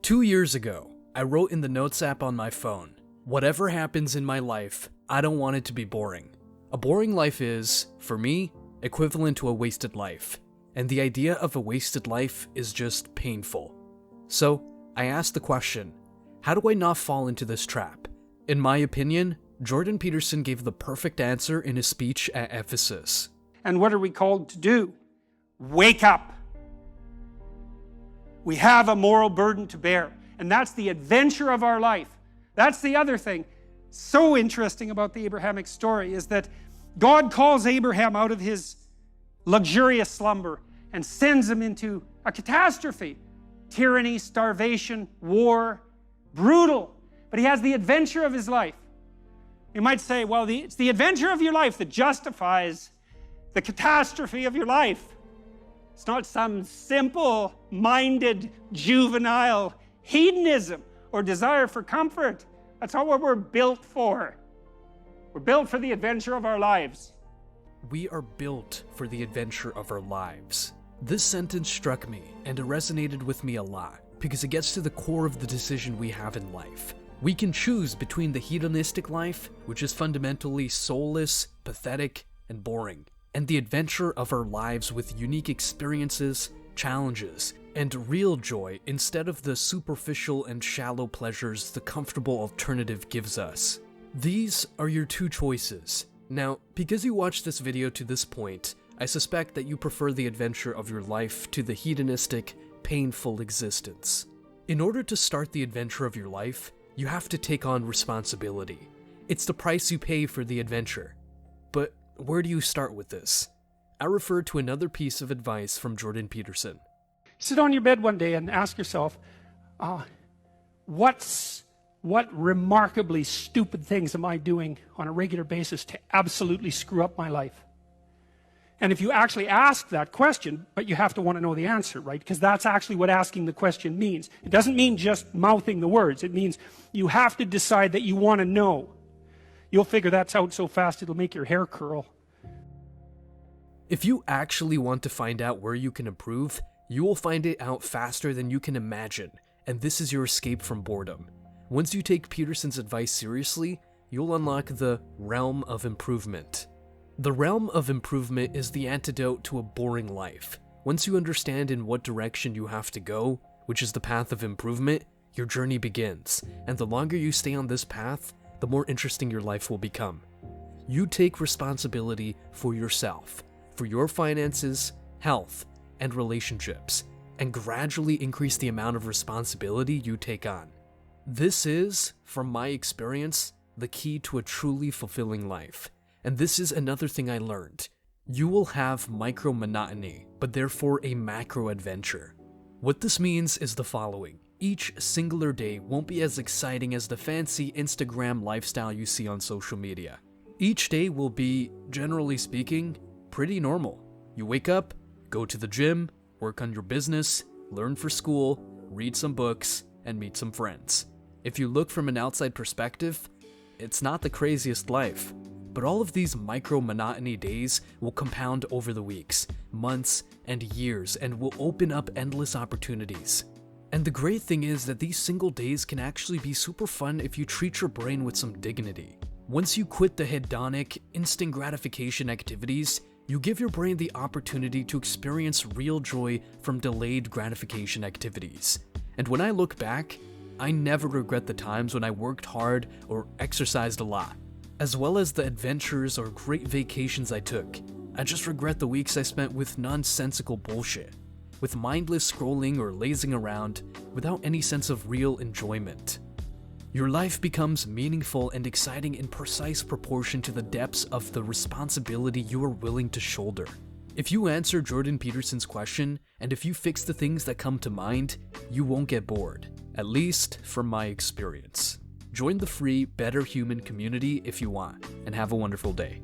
2 years ago, I wrote in the Notes app on my phone, "Whatever happens in my life, I don't want it to be boring." A boring life is, for me, equivalent to a wasted life, and the idea of a wasted life is just painful. So, I asked the question, how do I not fall into this trap? In my opinion, Jordan Peterson gave the perfect answer in his speech at Ephesus. And what are we called to do? Wake up. We have a moral burden to bear, and that's the adventure of our life. That's the other thing so interesting about the Abrahamic story, is that God calls Abraham out of his luxurious slumber and sends him into a catastrophe. Tyranny, starvation, war, brutal. But he has the adventure of his life. You might say, well, it's the adventure of your life that justifies the catastrophe of your life. It's not some simple-minded, juvenile hedonism or desire for comfort. That's not what we're built for. We're built for the adventure of our lives. We are built for the adventure of our lives. This sentence struck me, and it resonated with me a lot, because it gets to the core of the decision we have in life. We can choose between the hedonistic life, which is fundamentally soulless, pathetic, and boring, and the adventure of our lives with unique experiences, challenges, and real joy instead of the superficial and shallow pleasures the comfortable alternative gives us. These are your two choices. Now, because you watched this video to this point, I suspect that you prefer the adventure of your life to the hedonistic, painful existence. In order to start the adventure of your life, you have to take on responsibility. It's the price you pay for the adventure. But where do you start with this? I refer to another piece of advice from Jordan Peterson. Sit on your bed one day and ask yourself, what remarkably stupid things am I doing on a regular basis to absolutely screw up my life? And if you actually ask that question, but you have to want to know the answer, right? Because that's actually what asking the question means. It doesn't mean just mouthing the words. It means you have to decide that you want to know. You'll figure that out so fast it'll make your hair curl. If you actually want to find out where you can improve, you will find it out faster than you can imagine, and this is your escape from boredom. Once you take Peterson's advice seriously, you'll unlock the realm of improvement. The realm of improvement is the antidote to a boring life. Once you understand in what direction you have to go, which is the path of improvement, your journey begins, and the longer you stay on this path, the more interesting your life will become. You take responsibility for yourself, for your finances, health, and relationships, and gradually increase the amount of responsibility you take on. This is, from my experience, the key to a truly fulfilling life. And this is another thing I learned. You will have micro-monotony, but therefore a macro-adventure. What this means is the following. Each singular day won't be as exciting as the fancy Instagram lifestyle you see on social media. Each day will be, generally speaking, pretty normal. You wake up, go to the gym, work on your business, learn for school, read some books, and meet some friends. If you look from an outside perspective, it's not the craziest life. But all of these micro-monotony days will compound over the weeks, months, and years, and will open up endless opportunities. And the great thing is that these single days can actually be super fun if you treat your brain with some dignity. Once you quit the hedonic, instant gratification activities, you give your brain the opportunity to experience real joy from delayed gratification activities. And when I look back, I never regret the times when I worked hard or exercised a lot, as well as the adventures or great vacations I took. I just regret the weeks I spent with nonsensical bullshit, with mindless scrolling or lazing around without any sense of real enjoyment. Your life becomes meaningful and exciting in precise proportion to the depths of the responsibility you are willing to shoulder. If you answer Jordan Peterson's question, and if you fix the things that come to mind, you won't get bored, at least from my experience. Join the free Better Human community if you want, and have a wonderful day.